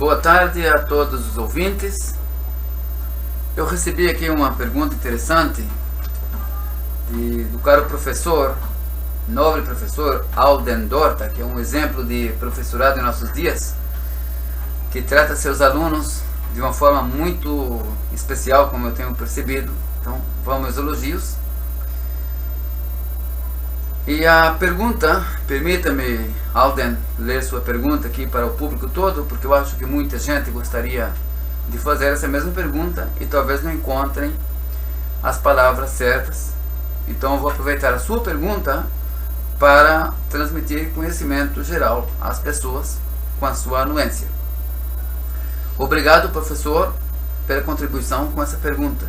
Boa tarde a todos os ouvintes. Eu recebi aqui uma pergunta interessante do caro professor, nobre professor Alden Dorta, que é um exemplo de professorado em nossos dias, que trata seus alunos de uma forma muito especial, como eu tenho percebido. Então, vamos aos elogios. E a pergunta, permita-me, Alden, ler sua pergunta aqui para o público todo, porque eu acho que muita gente gostaria de fazer essa mesma pergunta e talvez não encontrem as palavras certas. Então eu vou aproveitar a sua pergunta para transmitir conhecimento geral às pessoas com a sua anuência. Obrigado, professor, pela contribuição com essa pergunta.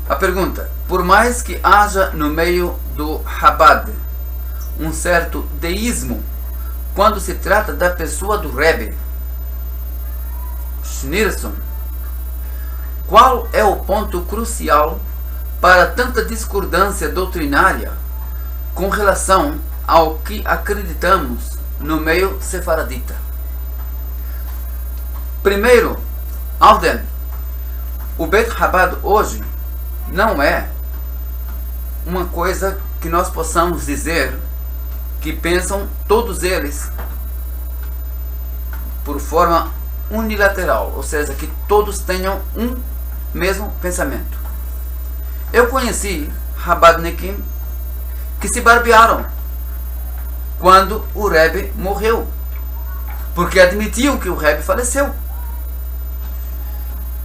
A pergunta: por mais que haja no meio do Chabad um certo deísmo quando se trata da pessoa do Rebbe Schneerson, qual é o ponto crucial para tanta discordância doutrinária com relação ao que acreditamos no meio sefaradita? Primeiro, Alden, o Beit Chabad hoje não é uma coisa que nós possamos dizer que pensam todos eles por forma unilateral, ou seja, que todos tenham um mesmo pensamento. Eu conheci Chabadnikim que se barbearam quando o Rebbe morreu, porque admitiam que o Rebbe faleceu.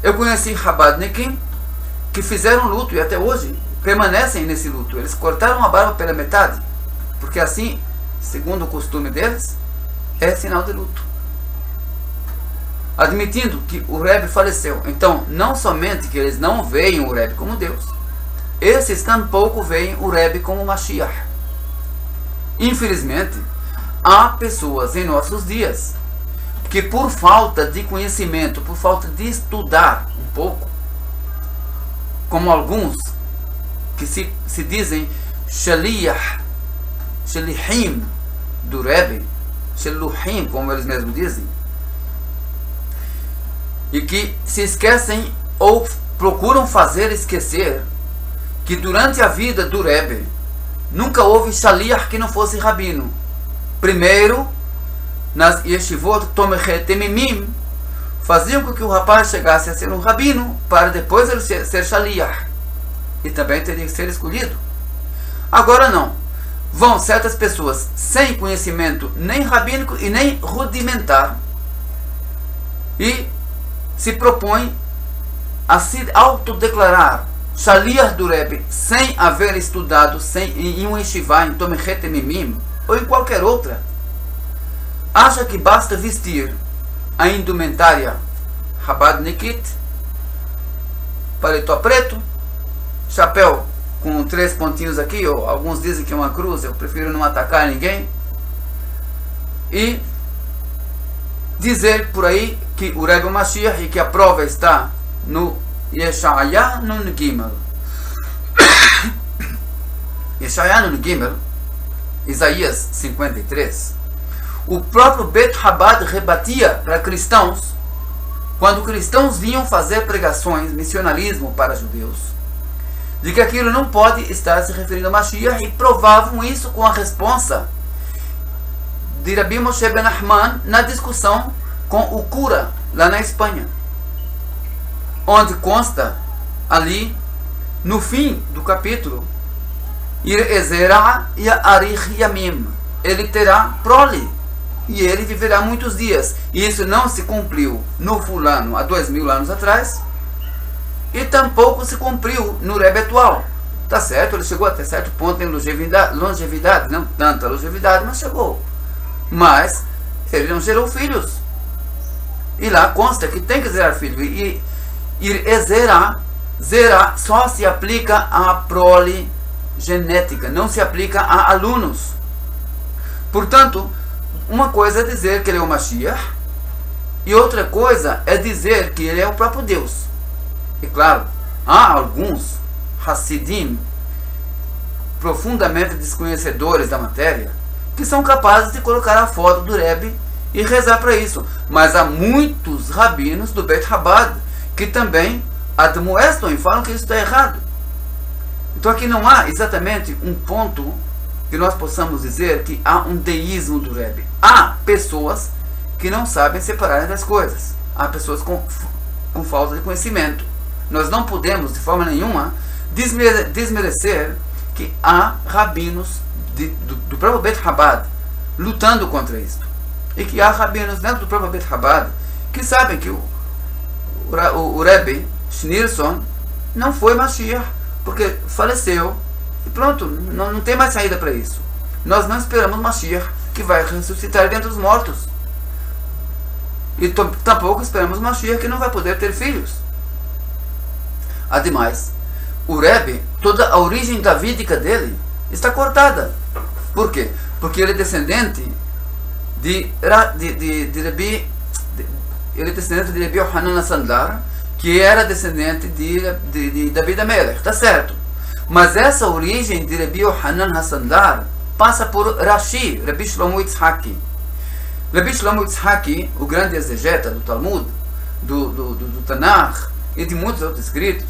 Eu conheci Chabadnikim que fizeram luto e até hoje permanecem nesse luto. Eles cortaram a barba pela metade, porque assim, segundo o costume deles, é sinal de luto, admitindo que o Rebbe faleceu. Então, não somente que eles não veem o Rebbe como Deus, esses tampouco veem o Rebbe como Mashiach. Infelizmente, há pessoas em nossos dias que, por falta de conhecimento, por falta de estudar um pouco, como alguns que se dizem Shaliach, Shalihim do Rebbe, Shaluhim, como eles mesmos dizem, e que se esquecem ou procuram fazer esquecer que durante a vida do Rebbe nunca houve Shaliach que não fosse rabino. Primeiro, nas yeshivot Tomechet Temimim, faziam com que o rapaz chegasse a ser um rabino para depois ele ser Shaliach, e também teria que ser escolhido. Agora não. Vão certas pessoas sem conhecimento nem rabínico e nem rudimentar e se propõem a se autodeclarar Shaliach do Rebbe sem haver estudado em um yeshivá, em Tomechet Temimim ou em qualquer outra. Acha que basta vestir a indumentária Chabadnikit, paletó preto, chapéu com 3 pontinhos aqui, ou alguns dizem que é uma cruz, eu prefiro não atacar ninguém, e dizer por aí que o Rebbe Mashiach e que a prova está no Yeshaya Nun Gimel. Yeshaya Nun Gimel, Isaías 53. O próprio Beit Chabad rebatia para cristãos, quando cristãos vinham fazer pregações, missionarismo para judeus, de que aquilo não pode estar se referindo a Mashiach, e provavam isso com a responsa de Rabbi Moshe Ben Nachman na discussão com o cura lá na Espanha, onde consta ali no fim do capítulo: Ir ezera ya'arich yamim, ele terá prole e ele viverá muitos dias. E isso não se cumpriu no fulano há 2000 anos atrás, e tampouco se cumpriu no Rebbe atual. Tá certo, ele chegou até certo ponto em longevidade, não tanta longevidade, mas chegou. Mas ele não gerou filhos. E lá consta que tem que gerar filhos. E zera só se aplica à prole genética, não se aplica a alunos. Portanto, uma coisa é dizer que ele é o Mashiach, e outra coisa é dizer que ele é o próprio Deus. E claro, há alguns Hassidim profundamente desconhecedores da matéria que são capazes de colocar a foto do Rebbe e rezar para isso. Mas há muitos rabinos do Beit Chabad que também admoestam e falam que isso está errado. Então aqui não há exatamente um ponto que nós possamos dizer que há um deísmo do Rebbe. Há pessoas que não sabem separar das coisas. Há pessoas com falta de conhecimento. Nós não podemos, de forma nenhuma, desmerecer que há rabinos do próprio Beit Chabad lutando contra isso. E que há rabinos dentro do próprio Beit Chabad que sabem que o Rebbe Schneerson não foi Mashiach, porque faleceu e pronto, não tem mais saída para isso. Nós não esperamos Mashiach que vai ressuscitar dentre os mortos. E tampouco esperamos Mashiach que não vai poder ter filhos. Ademais, o Rebbe, toda a origem davídica dele está cortada. Por quê? Porque ele é descendente de Rabbi Yohanan Sandlar, que era descendente de David Amelech, tá certo? Mas essa origem de Rabbi Yohanan Sandlar passa por Rashi, Rabbi Shlomo Yitzhaki. Rabbi Shlomo Yitzhaki, o grande exegeta do Talmud, do Tanakh e de muitos outros escritos,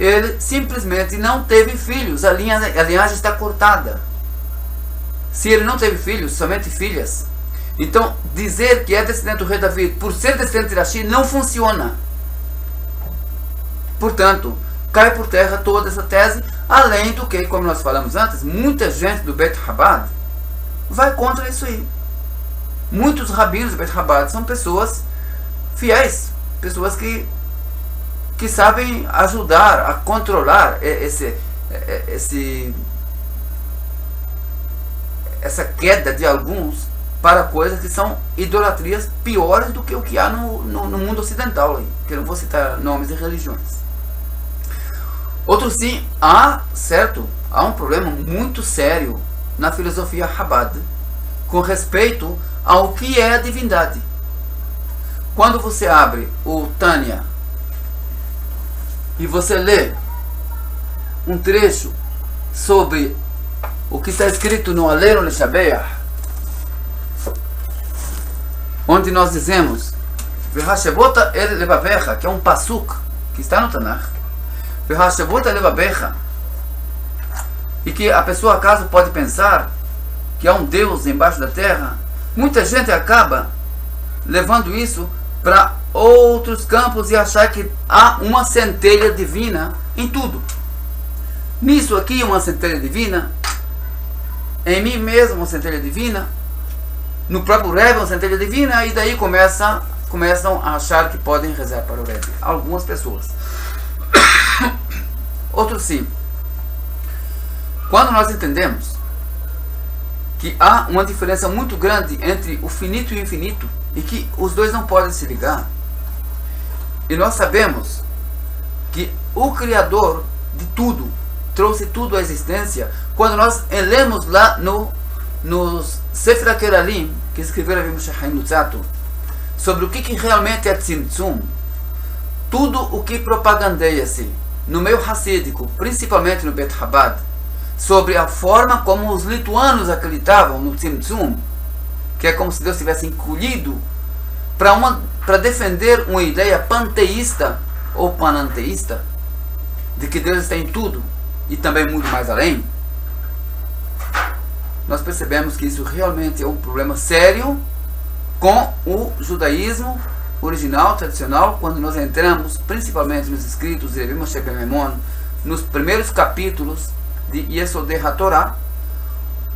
ele simplesmente não teve filhos, a linhagem está cortada. Se ele não teve filhos, somente filhas, então dizer que é descendente do rei David por ser descendente de Rashi não funciona. Portanto, cai por terra toda essa tese, além do que, como nós falamos antes, muita gente do Beit Chabad vai contra isso aí. Muitos rabinos do Beit Chabad são pessoas fiéis, pessoas que sabem ajudar a controlar essa queda de alguns para coisas que são idolatrias piores do que o que há no mundo ocidental, aí, que eu não vou citar nomes de religiões. Outro sim, há um problema muito sério na filosofia Chabad com respeito ao que é a divindade. Quando você abre o Tânia e você lê um trecho sobre o que está escrito no Alero Leshabeach, onde nós dizemos V'hashevota el levavecha, que é um pasuk que está no Tanakh, V'hashevota levavecha, e que a pessoa acaso pode pensar que há um Deus embaixo da terra, muita gente acaba levando isso para outros campos e achar que há uma centelha divina em tudo. Nisso aqui uma centelha divina, em mim mesmo uma centelha divina, no próprio Rebbe uma centelha divina, e daí começam a achar que podem rezar para o Rebbe. Algumas pessoas. Outros sim. Quando nós entendemos que há uma diferença muito grande entre o finito e o infinito, e que os dois não podem se ligar, e nós sabemos que o Criador de tudo trouxe tudo à existência, quando nós lemos lá no Sefer HaKeralim, que escreveu Rabbi Moshe Chaim Luzzatto, sobre o que realmente é Tzimtzum, tudo o que propagandeia-se no meio hassídico, principalmente no Beit Chabad, sobre a forma como os lituanos acreditavam no Tzimtzum, que é como se Deus tivesse encolhido para defender uma ideia panteísta ou pananteísta, de que Deus está em tudo e também muito mais além. Nós percebemos que isso realmente é um problema sério com o judaísmo original, tradicional, quando nós entramos principalmente nos escritos de Rabbi Moshe ben Maimon, nos primeiros capítulos de Yesodei HaTorah,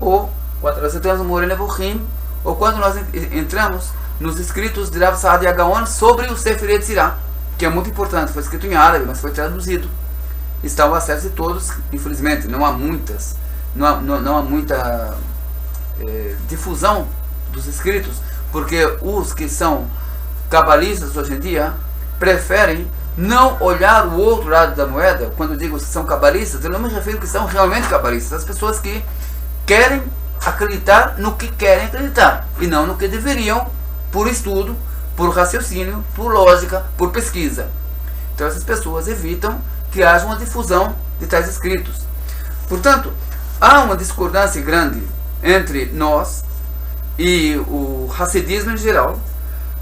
ou quando nós entramos no Moreh Nevuchim, ou quando nós entramos nos escritos de Rav Saad Gaon sobre o Sefer Yetzirah, que é muito importante, foi escrito em árabe, mas foi traduzido. Está ao acesso de todos, infelizmente, não há muita difusão dos escritos, porque os que são cabalistas hoje em dia preferem não olhar o outro lado da moeda. Quando eu digo que são cabalistas, eu não me refiro que são realmente cabalistas, as pessoas que querem acreditar no que querem acreditar e não no que deveriam, por estudo, por raciocínio, por lógica, por pesquisa. Então essas pessoas evitam que haja uma difusão de tais escritos. Portanto, há uma discordância grande entre nós e o Hassidismo em geral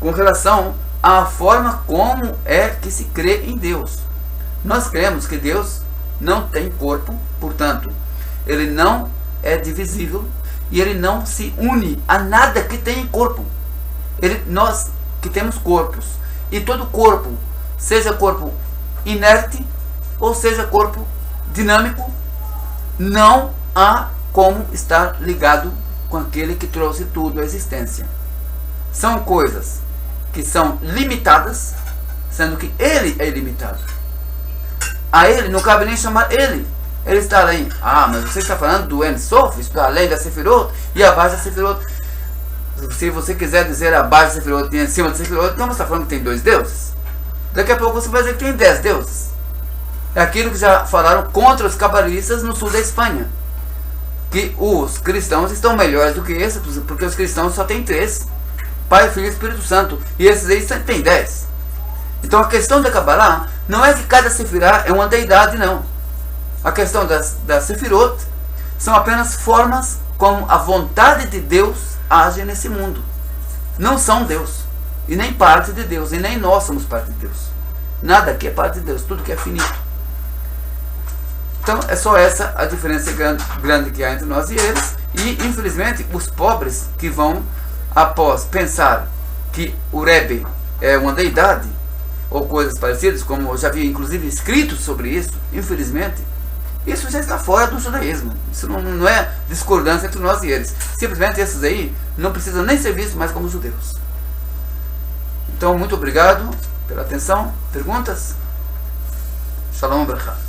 com relação à forma como é que se crê em Deus. Nós cremos que Deus não tem corpo, portanto, ele não é divisível e ele não se une a nada que tem corpo. Nós que temos corpos, e todo corpo, seja corpo inerte ou seja corpo dinâmico, não há como estar ligado com aquele que trouxe tudo à existência. São coisas que são limitadas, sendo que ele é ilimitado. A ele não cabe nem chamar ele. Ele está além. Ah, mas você está falando do Ein Sof, está além da Sefirot e abaixo da Sefirot. Se você quiser dizer abaixo da Sefirot e em cima da Sefirot, então você está falando que tem 2 deuses. Daqui a pouco você vai dizer que tem 10 deuses. É aquilo que já falaram contra os cabalistas no sul da Espanha. Que os cristãos estão melhores do que esses, porque os cristãos só têm 3. Pai, Filho e Espírito Santo. E esses aí têm 10. Então a questão da Kabbalah não é que cada Sefirah é uma deidade, não. A questão das Sefirot são apenas formas como a vontade de Deus age nesse mundo. Não são Deus, e nem parte de Deus, e nem nós somos parte de Deus. Nada aqui é parte de Deus, tudo que é finito. Então é só essa a diferença grande que há entre nós e eles. E infelizmente os pobres que vão, após pensar que o Rebbe é uma deidade, ou coisas parecidas, como eu já vi inclusive escritos sobre isso, infelizmente, isso já está fora do judaísmo. Isso não é discordância entre nós e eles. Simplesmente esses aí não precisam nem ser vistos mais como judeus. Então, muito obrigado pela atenção. Perguntas? Shalom Bracha.